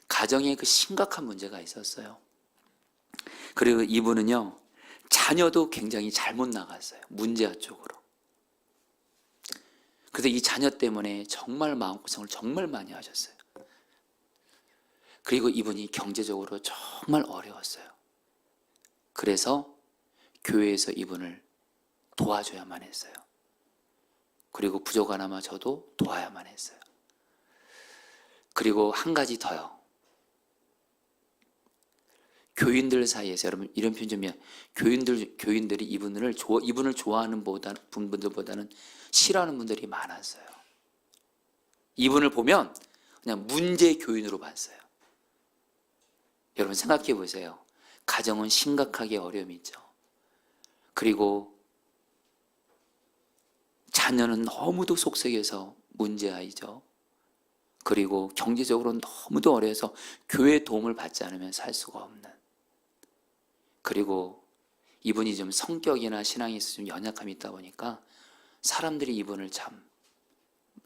가정에 그 심각한 문제가 있었어요. 그리고 이분은요, 자녀도 굉장히 잘못 나갔어요. 문제아 쪽으로. 그래서 이 자녀 때문에 정말 마음고생을 정말 많이 하셨어요. 그리고 이분이 경제적으로 정말 어려웠어요. 그래서 교회에서 이분을 도와줘야만 했어요. 그리고 부족하나마 저도 도와야만 했어요. 그리고 한 가지 더요. 교인들 사이에서, 여러분 이런 표현 좀, 교인들이 이분을 좋아하는 분들보다는 싫어하는 분들이 많았어요. 이분을 보면 그냥 문제 교인으로 봤어요. 여러분 생각해 보세요. 가정은 심각하게 어려움이 있죠. 그리고 자녀는 너무도 속썩여서 문제아이죠. 그리고 경제적으로 너무도 어려워서 교회 도움을 받지 않으면 살 수가 없는. 그리고 이분이 좀 성격이나 신앙에 있어서 좀 연약함이 있다 보니까 사람들이 이분을 참,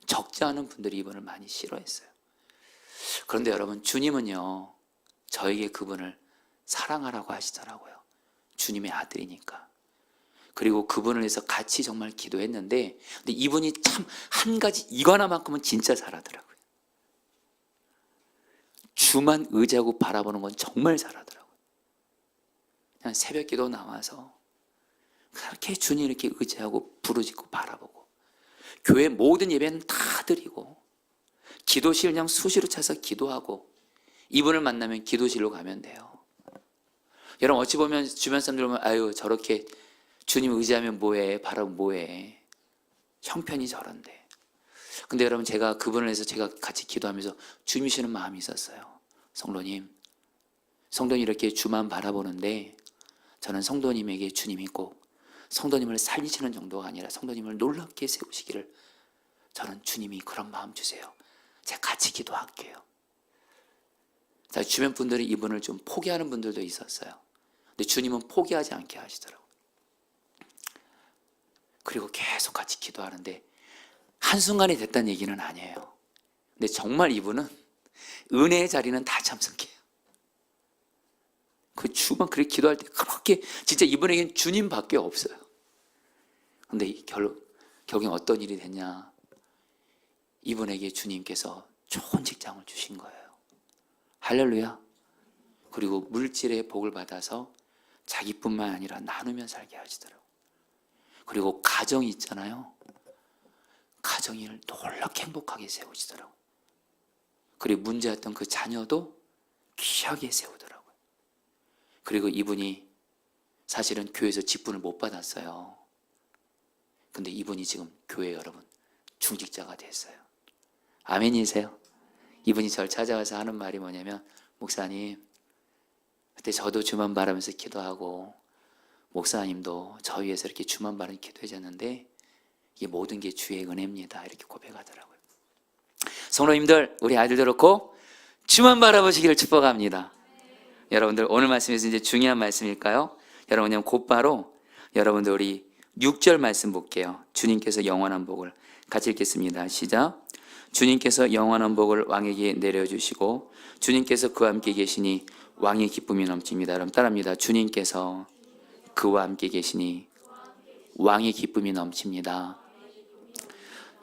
적지 않은 분들이 이분을 많이 싫어했어요. 그런데 여러분, 주님은요 저에게 그분을 사랑하라고 하시더라고요. 주님의 아들이니까. 그리고 그분을 위해서 같이 정말 기도했는데, 근데 이분이 참 한 가지, 이거 하나만큼은 진짜 잘하더라고요. 주만 의지하고 바라보는 건 정말 잘하더라고요. 그냥 새벽 기도 나와서 그렇게 주님 이렇게 의지하고 부르짖고 바라보고, 교회 모든 예배는 다 드리고, 기도실 그냥 수시로 차서 기도하고, 이분을 만나면 기도실로 가면 돼요. 여러분 어찌 보면 주변 사람들 보면 아유 저렇게 주님 의지하면 뭐해, 바라보면 뭐해, 형편이 저런데. 근데 여러분 제가 그분을 위해서 제가 같이 기도하면서 주님이시는 마음이 있었어요. 성도님 이렇게 주만 바라보는데 저는 성도님에게 주님이 꼭 성도님을 살리시는 정도가 아니라 성도님을 놀랍게 세우시기를 저는 주님이 그런 마음 주세요. 제가 같이 기도할게요. 자, 주변 분들이 이분을 좀 포기하는 분들도 있었어요. 근데 주님은 포기하지 않게 하시더라고요. 그리고 계속 같이 기도하는데 한순간에 됐다는 얘기는 아니에요. 근데 정말 이분은 은혜의 자리는 다 참석해요. 그 주만 그렇게 기도할 때 그렇게 진짜 이분에겐 주님밖에 없어요. 근데 결국엔 어떤 일이 됐냐, 이분에게 주님께서 좋은 직장을 주신 거예요. 할렐루야. 그리고 물질의 복을 받아서 자기뿐만 아니라 나누며 살게 하시더라고요. 그리고 가정이 있잖아요. 가정을 놀랍게 행복하게 세우시더라고요. 그리고 문제였던 그 자녀도 귀하게 세우더라고요. 그리고 이분이 사실은 교회에서 직분을 못 받았어요. 근데 이분이 지금 교회 여러분 중직자가 됐어요. 아멘이세요? 이분이 저를 찾아와서 하는 말이 뭐냐면, 목사님 그때 저도 주만 바라면서 기도하고 목사님도 저 위해서 이렇게 주만 바라면서 기도해줬는데 이게 모든 게 주의 은혜입니다, 이렇게 고백하더라고요. 성도님들, 우리 아이들도 그렇고 주만 바라보시기를 축복합니다. 여러분들 오늘 말씀에서 이제 중요한 말씀일까요? 여러분 그냥 곧바로 여러분들 우리 6절 말씀 볼게요. 주님께서 영원한 복을 같이 읽겠습니다. 시작. 주님께서 영원한 복을 왕에게 내려주시고 주님께서 그와 함께 계시니 왕의 기쁨이 넘칩니다. 여러분 따라합니다. 주님께서 그와 함께 계시니 왕의 기쁨이 넘칩니다.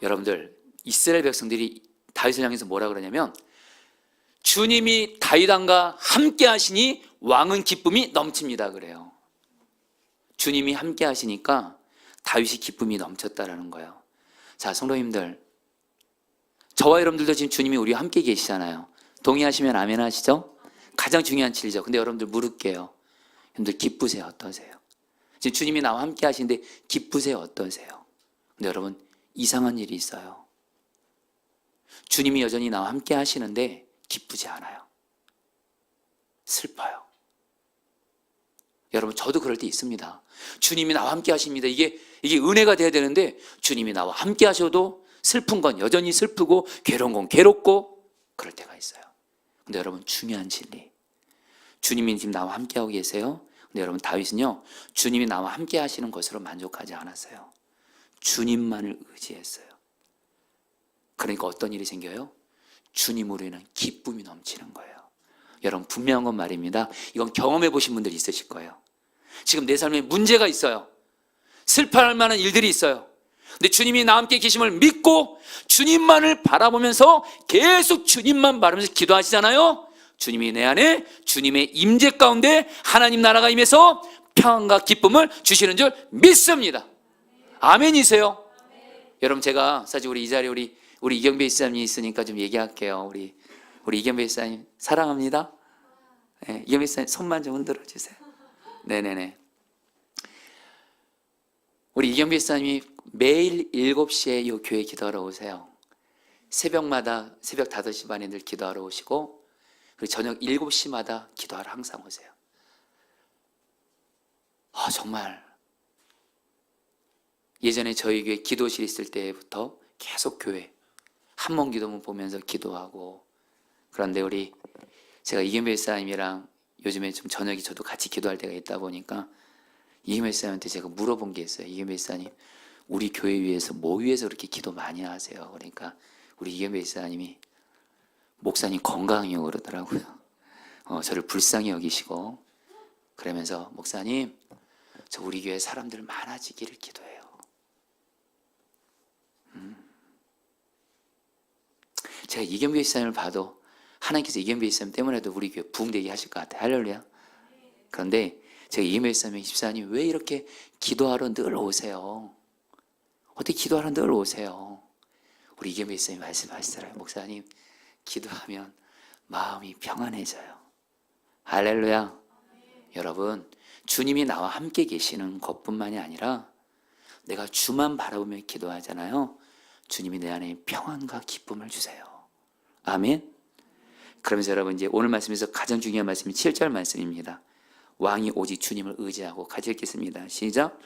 여러분들 이스라엘 백성들이 다윗을 향해서 뭐라 그러냐면, 주님이 다윗 왕과 함께 하시니 왕은 기쁨이 넘칩니다 그래요. 주님이 함께 하시니까 다윗이 기쁨이 넘쳤다라는 거예요. 자, 성도님들, 저와 여러분들도 지금 주님이 우리와 함께 계시잖아요. 동의하시면 아멘 하시죠? 가장 중요한 진리죠. 근데 여러분들 물을게요. 여러분들 기쁘세요? 어떠세요? 지금 주님이 나와 함께 하시는데 기쁘세요? 어떠세요? 근데 여러분 이상한 일이 있어요. 주님이 여전히 나와 함께 하시는데 기쁘지 않아요. 슬퍼요. 여러분 저도 그럴 때 있습니다. 주님이 나와 함께 하십니다. 이게 은혜가 돼야 되는데 주님이 나와 함께 하셔도 슬픈 건 여전히 슬프고 괴로운 건 괴롭고 그럴 때가 있어요. 근데 여러분 중요한 진리, 주님이 지금 나와 함께 하고 계세요. 근데 여러분 다윗은요 주님이 나와 함께 하시는 것으로 만족하지 않았어요. 주님만을 의지했어요. 그러니까 어떤 일이 생겨요? 주님으로 인한 기쁨이 넘치는 거예요. 여러분 분명한 건 말입니다. 이건 경험해 보신 분들이 있으실 거예요. 지금 내 삶에 문제가 있어요. 슬퍼할 만한 일들이 있어요. 근데 주님이 나와 함께 계심을 믿고 주님만을 바라보면서 계속 주님만 바라보면서 기도하시잖아요. 주님이 내 안에 주님의 임재 가운데 하나님 나라가 임해서 평안과 기쁨을 주시는 줄 믿습니다. 아멘이세요? 여러분, 제가 사실 우리 이 자리에 우리 이경배 지사님이 있으니까 좀 얘기할게요. 우리 이경배 지사님 사랑합니다. 네, 이경배 지사님 손만 좀 흔들어 주세요. 네네네. 우리 이경배 지사님이 매일 7시에 이 교회 기도하러 오세요. 새벽마다 새벽 5시 반에 늘 기도하러 오시고, 그리고 저녁 7시마다 기도하러 항상 오세요. 정말 예전에 저희 교회 기도실 있을 때부터 계속 교회 한번 기도문 보면서 기도하고, 그런데 제가 이경배 지사님이랑 요즘에 좀 저녁에 저도 같이 기도할 때가 있다 보니까 이경배 지사님한테 제가 물어본 게 있어요. 이경배 지사님, 우리 교회 위해서 뭐 위해서 그렇게 기도 많이 하세요? 그러니까 우리 이경배 지사님이 목사님 건강이요 그러더라고요. 저를 불쌍히 여기시고, 그러면서 목사님, 저 우리 교회 사람들 많아지기를 기도해요. 제가 이경배 지사님을 봐도 하나님께서 이경배 지사님 때문에도 우리 교회 부흥되게 하실 것 같아요. 할렐루야. 그런데 제가 이경배 지사님, 집사님 왜 이렇게 기도하러 늘 오세요? 어떻게 기도하러 늘 오세요? 우리 이경배 지사님 말씀하시더라고요. 목사님, 기도하면 마음이 평안해져요. 할렐루야. 여러분, 주님이 나와 함께 계시는 것뿐만이 아니라 내가 주만 바라보며 기도하잖아요. 주님이 내 안에 평안과 기쁨을 주세요. 아멘. 그러면서 여러분, 이제 오늘 말씀에서 가장 중요한 말씀이 7절 말씀입니다. 왕이 오직 주님을 의지하고, 같이 읽겠습니다. 시작.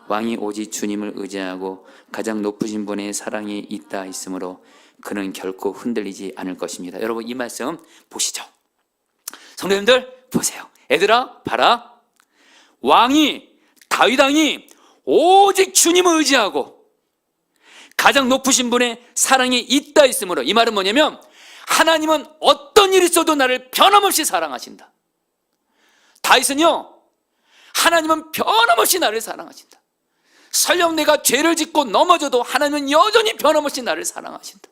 왕이 오직 주님을 의지하고 가장 높으신 분의 사랑이 있다 있으므로 그는 결코 흔들리지 않을 것입니다. 여러분, 이 말씀 보시죠. 성도님들 보세요. 애들아 봐라. 다윗 왕이 오직 주님을 의지하고 가장 높으신 분의 사랑이 있다 있으므로, 이 말은 뭐냐면 하나님은 어떤 일이 있어도 나를 변함없이 사랑하신다. 다윗은요, 하나님은 변함없이 나를 사랑하신다. 설령 내가 죄를 짓고 넘어져도 하나님은 여전히 변함없이 나를 사랑하신다.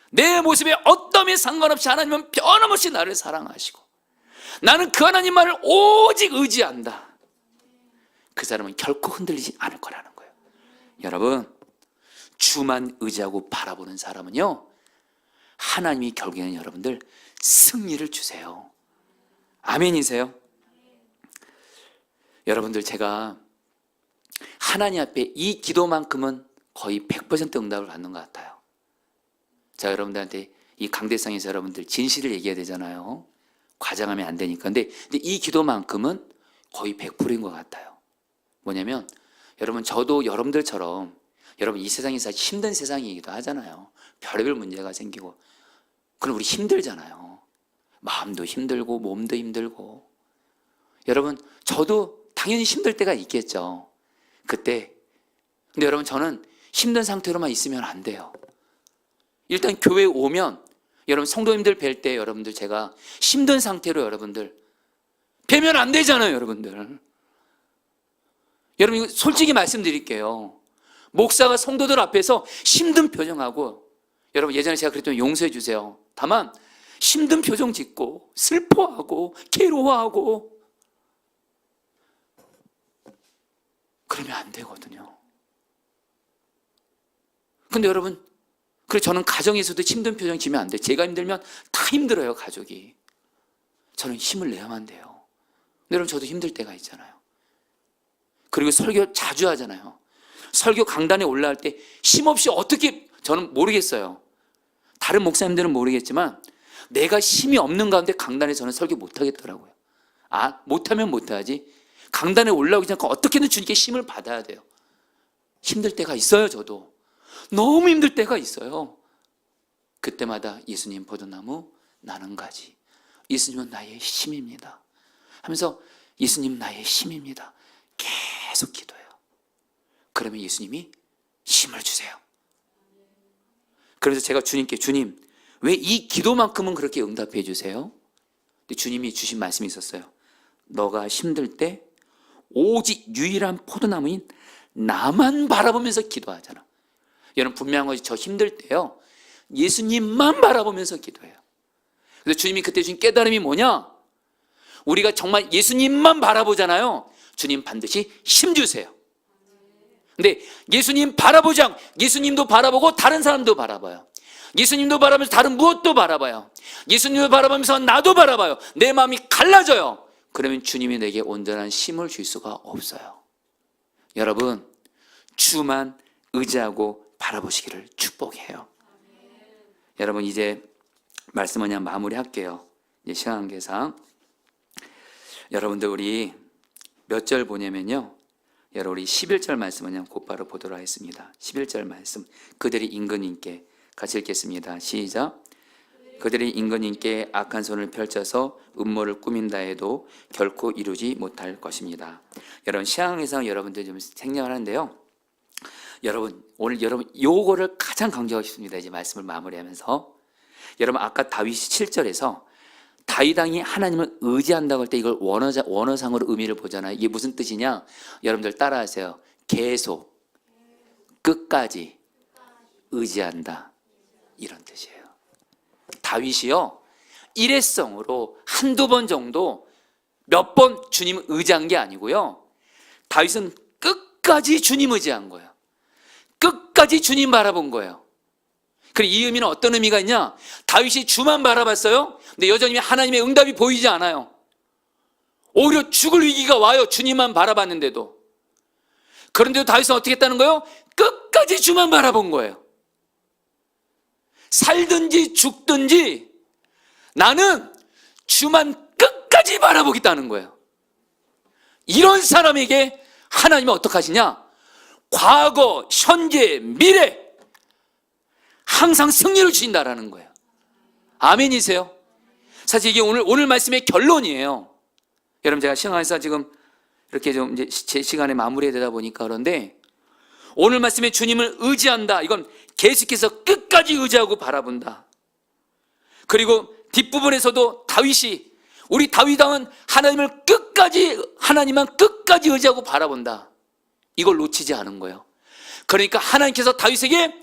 내 모습에 어떠함에 상관없이 하나님은 변함없이 나를 사랑하시고, 나는 그 하나님만을 오직 의지한다. 그 사람은 결코 흔들리지 않을 거라는 거예요. 여러분, 주만 의지하고 바라보는 사람은요, 하나님이 결국에는 여러분들 승리를 주세요. 아멘이세요? 여러분들, 제가 하나님 앞에 이 기도만큼은 거의 100% 응답을 받는 것 같아요. 자, 여러분들한테 이 강대상에서 여러분들 진실을 얘기해야 되잖아요. 과장하면 안 되니까. 근데 이 기도만큼은 거의 100%인 것 같아요. 뭐냐면, 여러분, 저도 여러분들처럼, 여러분, 이 세상에서 힘든 세상이기도 하잖아요. 별의별 문제가 생기고. 그럼 우리 힘들잖아요. 마음도 힘들고 몸도 힘들고. 여러분, 저도 당연히 힘들 때가 있겠죠. 그때. 근데 여러분, 저는 힘든 상태로만 있으면 안 돼요. 일단 교회에 오면, 여러분 성도님들 뵐 때 여러분들 제가 힘든 상태로 여러분들 뵈면 안 되잖아요. 여러분, 이거 솔직히 말씀드릴게요. 목사가 성도들 앞에서 힘든 표정하고, 여러분 예전에 제가 그랬더니 용서해 주세요. 다만 힘든 표정 짓고 슬퍼하고 괴로워하고 그러면 안 되거든요. 근데 여러분, 그래서 저는 가정에서도 힘든 표정 지면 안 돼요. 제가 힘들면 다 힘들어요, 가족이. 저는 힘을 내야만 돼요. 근데 여러분, 저도 힘들 때가 있잖아요. 그리고 설교 자주 하잖아요. 설교 강단에 올라갈 때 힘없이 어떻게, 저는 모르겠어요. 다른 목사님들은 모르겠지만 내가 힘이 없는 가운데 강단에 저는 설교 못하겠더라고요. 못하면 못하지. 강단에 올라오기 전에 어떻게든 주님께 힘을 받아야 돼요. 힘들 때가 있어요. 저도 너무 힘들 때가 있어요. 그때마다 예수님 포도나무 나는 가지, 예수님은 나의 힘입니다 하면서, 예수님 나의 힘입니다 계속 기도해요. 그러면 예수님이 힘을 주세요. 그래서 제가 주님께, 주님 왜 이 기도만큼은 그렇게 응답해 주세요? 근데 주님이 주신 말씀이 있었어요. 너가 힘들 때 오직 유일한 포도나무인 나만 바라보면서 기도하잖아. 여러분, 분명한 것이 저 힘들 때요, 예수님만 바라보면서 기도해요. 그래서 주님이 그때 주신 깨달음이 뭐냐? 우리가 정말 예수님만 바라보잖아요. 주님 반드시 힘 주세요. 근데 예수님 바라보지 않고, 예수님도 바라보고 다른 사람도 바라봐요. 예수님도 바라보면서 다른 무엇도 바라봐요. 예수님도 바라보면서 나도 바라봐요. 내 마음이 갈라져요. 그러면 주님이 내게 온전한 힘을 줄 수가 없어요. 여러분, 주만 의지하고 바라보시기를 축복해요. 여러분, 이제 말씀은 그냥 마무리할게요. 이제 시간 관계상 여러분들 우리 몇 절 보냐면요, 여러분 우리 11절 말씀은 그냥 곧바로 보도록 하겠습니다. 11절 말씀, 그들이 임금님께 같이 읽겠습니다. 시작. 그들이 임금님께 악한 손을 펼쳐서 음모를 꾸민다 해도 결코 이루지 못할 것입니다. 여러분, 시황에서 여러분들 좀 생략을 하는데요, 여러분 오늘 여러분 요거를 가장 강조하고 싶습니다. 이제 말씀을 마무리하면서, 여러분 아까 다윗이 7절에서 다윗 왕이 하나님을 의지한다고 할 때 이걸 원어상으로 의미를 보잖아요. 이게 무슨 뜻이냐? 여러분들 따라하세요. 계속, 끝까지 의지한다, 이런 뜻이에요. 다윗이요, 일회성으로 한두 번 정도 몇 번 주님 의지한 게 아니고요, 다윗은 끝까지 주님 의지한 거예요. 끝까지 주님 바라본 거예요. 그리고 이 의미는 어떤 의미가 있냐? 다윗이 주만 바라봤어요. 근데 여전히 하나님의 응답이 보이지 않아요. 오히려 죽을 위기가 와요. 주님만 바라봤는데도. 그런데도 다윗은 어떻게 했다는 거예요? 끝까지 주만 바라본 거예요. 살든지 죽든지 나는 주만 끝까지 바라보겠다는 거예요. 이런 사람에게 하나님은 어떻게 하시냐? 과거, 현재, 미래 항상 승리를 주신다라는 거예요. 아멘이세요? 사실 이게 오늘 말씀의 결론이에요. 여러분, 제가 시간에서 지금 이렇게 좀 이제 제 시간에 마무리해야 되다 보니까 그런데, 오늘 말씀에 주님을 의지한다, 이건 계속해서 끝까지 의지하고 바라본다. 그리고 뒷부분에서도 다윗이, 우리 다윗 왕은 하나님을 끝까지, 하나님만 끝까지 의지하고 바라본다, 이걸 놓치지 않은 거예요. 그러니까 하나님께서 다윗에게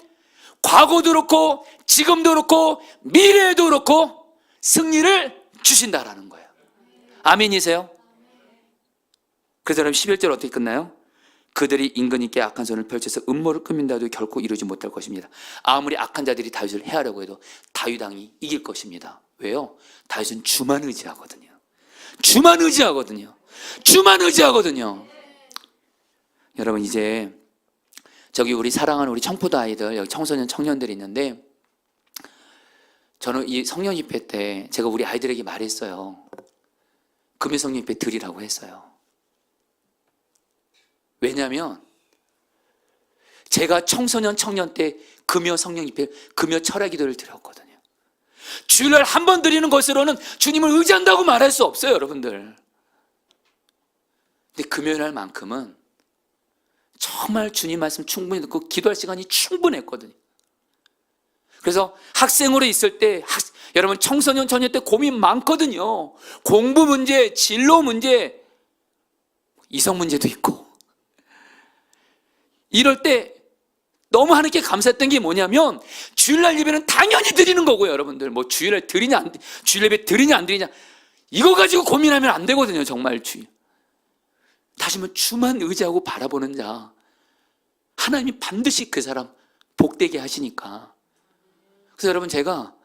과거도 그렇고 지금도 그렇고 미래에도 그렇고 승리를 주신다라는 거예요. 아멘이세요? 그래서 여러분 11절 어떻게 끝나요? 그들이 임금님께 악한 손을 펼쳐서 음모를 꾸민다 해도 결코 이루지 못할 것입니다. 아무리 악한 자들이 다윗을 해하려고 해도 다윗 왕이 이길 것입니다. 왜요? 다윗은 주만 의지하거든요. 주만 의지하거든요. 주만 의지하거든요. 여러분, 이제 저기 우리 사랑하는 우리 청포도 아이들, 여기 청소년 청년들이 있는데, 저는 이 성령 집회 때 제가 우리 아이들에게 말했어요. 금요 성령 집회 드리라고 했어요. 왜냐하면 제가 청소년 청년 때 금요 성령 집회, 금요 철야 기도를 드렸거든요. 주일날 한 번 드리는 것으로는 주님을 의지한다고 말할 수 없어요, 여러분들. 근데 금요일날만큼은 정말 주님 말씀 충분히 듣고 기도할 시간이 충분했거든요. 그래서 학생으로 있을 때, 여러분 청소년 청년 때 고민 많거든요. 공부 문제, 진로 문제, 이성 문제도 있고. 이럴 때 너무 하나님께 감사했던 게 뭐냐면, 주일날 예배는 당연히 드리는 거고요, 여러분들. 뭐 주일날 드리냐 주일 예배 드리냐 안 드리냐, 이거 가지고 고민하면 안 되거든요, 정말. 다시 한번 주만 의지하고 바라보는 자, 하나님이 반드시 그 사람 복되게 하시니까. 그래서 여러분, 제가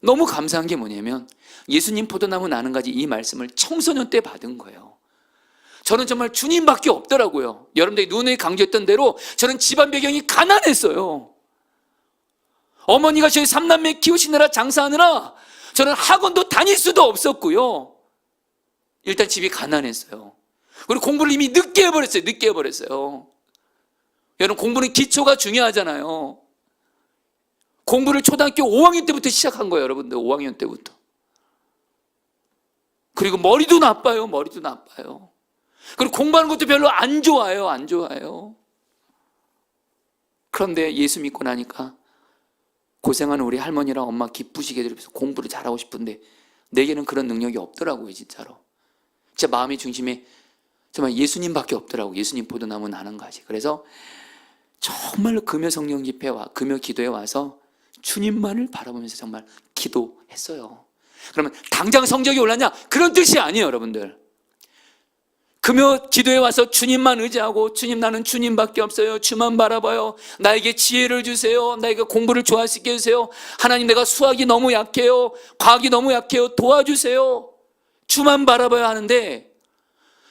너무 감사한 게 뭐냐면, 예수님 포도나무 나는 가지 이 말씀을 청소년 때 받은 거예요. 저는 정말 주님밖에 없더라고요. 여러분들이 누누이 강조했던 대로 저는 집안 배경이 가난했어요. 어머니가 저희 3남매 키우시느라 장사하느라 저는 학원도 다닐 수도 없었고요. 일단 집이 가난했어요. 그리고 공부를 이미 늦게 해버렸어요. 여러분, 공부는 기초가 중요하잖아요. 공부를 초등학교 5학년 때부터 시작한 거예요, 여러분들. 5학년 때부터. 그리고 머리도 나빠요. 그리고 공부하는 것도 별로 안 좋아요. 그런데 예수 믿고 나니까 고생하는 우리 할머니랑 엄마 기쁘시게 들으면서 공부를 잘하고 싶은데 내게는 그런 능력이 없더라고요, 진짜로. 제 마음의 중심에 정말 예수님밖에 없더라고요. 예수님 포도나무 나는 가지. 그래서 정말로 금요 성령 집회와 금요 기도에 와서 주님만을 바라보면서 정말 기도했어요. 그러면 당장 성적이 올랐냐? 그런 뜻이 아니에요, 여러분들. 금요 기도에 와서 주님만 의지하고, 주님 나는 주님밖에 없어요, 주만 바라봐요, 나에게 지혜를 주세요, 나에게 공부를 좋아할 수 있게 해주세요, 하나님 내가 수학이 너무 약해요, 과학이 너무 약해요, 도와주세요, 주만 바라봐야 하는데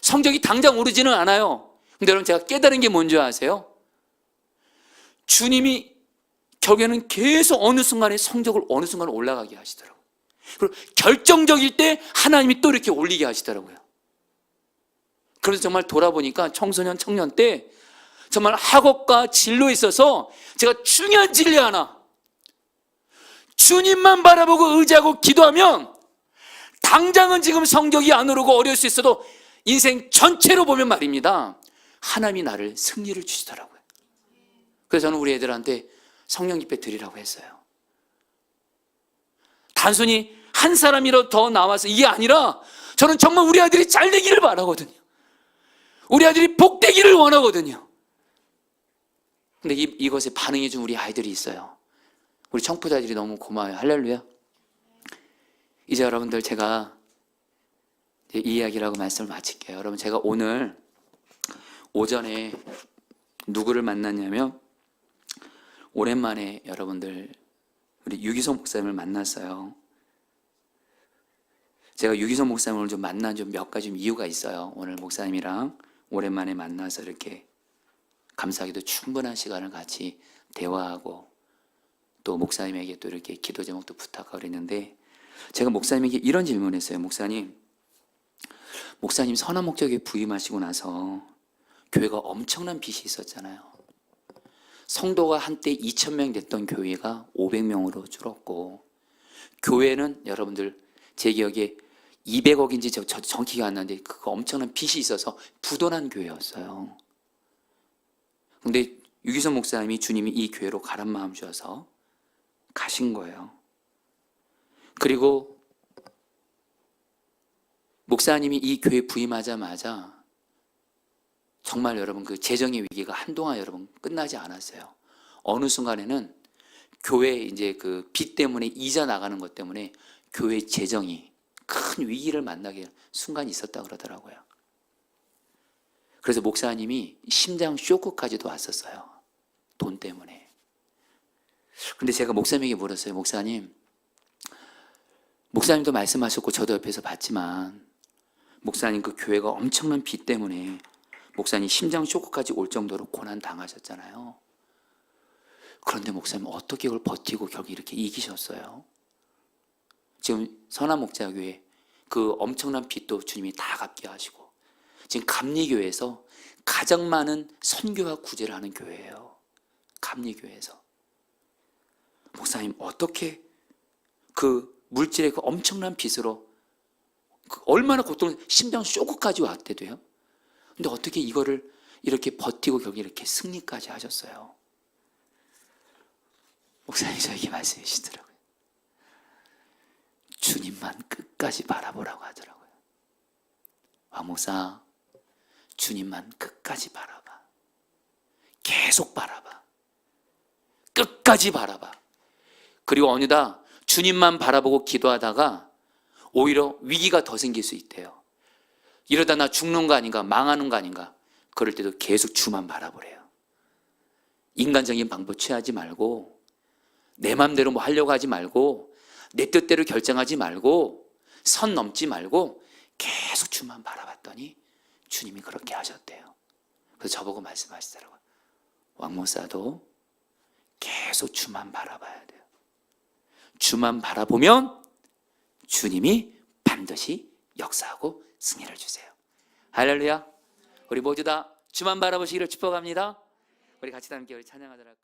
성적이 당장 오르지는 않아요. 근데 여러분, 제가 깨달은 게 뭔지 아세요? 주님이 결국에는 계속 어느 순간에 성적을 어느 순간에 올라가게 하시더라고요. 그리고 결정적일 때 하나님이 또 이렇게 올리게 하시더라고요. 그래서 정말 돌아보니까 청소년, 청년 때 정말 학업과 진로에 있어서 제가 중요한 진리 하나, 주님만 바라보고 의지하고 기도하면 당장은 지금 성적이 안 오르고 어려울 수 있어도 인생 전체로 보면 말입니다, 하나님이 나를 승리를 주시더라고요. 그래서 저는 우리 애들한테 성령 집회 드리라고 했어요. 단순히 한 사람이라도 더 나와서 이게 아니라 저는 정말 우리 아들이 잘 되기를 바라거든요. 우리 아들이 복되기를 원하거든요. 근데 이것에 반응해 준 우리 아이들이 있어요. 우리 청포자들이 너무 고마워요. 할렐루야. 이제 여러분들, 제가 이 이야기라고 말씀을 마칠게요. 여러분, 제가 오늘 오전에 누구를 만났냐면, 오랜만에 여러분들 우리 유기성 목사님을 만났어요. 제가 유기성 목사님을 좀 만난 좀 몇 가지 이유가 있어요. 오늘 목사님이랑 오랜만에 만나서 이렇게 감사하게도 충분한 시간을 같이 대화하고, 또 목사님에게 또 이렇게 기도 제목도 부탁하고 그랬는데, 제가 목사님에게 이런 질문을 했어요. 목사님 선한 목적에 부임하시고 나서 교회가 엄청난 빚이 있었잖아요. 성도가 한때 2,000명 됐던 교회가 500명으로 줄었고, 교회는 여러분들 제 기억에 200억인지 저 정확히가 안 나는데 그 엄청난 빚이 있어서 부도난 교회였어요. 근데 유기성 목사님이, 주님이 이 교회로 가란 마음 주셔서 가신 거예요. 그리고 목사님이 이 교회 부임하자마자 정말 여러분, 그 재정의 위기가 한동안 여러분 끝나지 않았어요. 어느 순간에는 교회 이제 그 빚 때문에, 이자 나가는 것 때문에 교회 재정이 큰 위기를 만나게 순간이 있었다 그러더라고요. 그래서 목사님이 심장 쇼크까지도 왔었어요. 돈 때문에. 근데 제가 목사님에게 물었어요. 목사님도 말씀하셨고 저도 옆에서 봤지만, 목사님 그 교회가 엄청난 빚 때문에 목사님 심장 쇼크까지 올 정도로 고난 당하셨잖아요. 그런데 목사님 어떻게 그걸 버티고 결국 이렇게 이기셨어요? 지금 선한 목자교회 그 엄청난 빚도 주님이 다 갚게 하시고, 지금 감리교회에서 가장 많은 선교와 구제를 하는 교회예요. 감리교회에서. 목사님 어떻게 그 물질의 그 엄청난 빚으로 얼마나 고통, 심장 쇼크까지 왔대도요. 근데 어떻게 이거를 이렇게 버티고 결국 이렇게 승리까지 하셨어요? 목사님 저에게 말씀해 주시더라고요. 주님만 끝까지 바라보라고 하더라고요. 왕 목사, 주님만 끝까지 바라봐. 계속 바라봐. 끝까지 바라봐. 그리고 어느덧 주님만 바라보고 기도하다가 오히려 위기가 더 생길 수 있대요. 이러다 나 죽는 거 아닌가, 망하는 거 아닌가. 그럴 때도 계속 주만 바라보래요. 인간적인 방법 취하지 말고, 내 맘대로 뭐 하려고 하지 말고, 내 뜻대로 결정하지 말고, 선 넘지 말고 계속 주만 바라봤더니 주님이 그렇게 하셨대요. 그래서 저보고 말씀하시더라고요. 왕모사도 계속 주만 바라봐야 돼요. 주만 바라보면 주님이 반드시 역사하고 승리를 주세요. 할렐루야. 우리 모두 다 주만 바라보시기를 축복합니다. 우리 같이 함께 찬양하도록 할까요?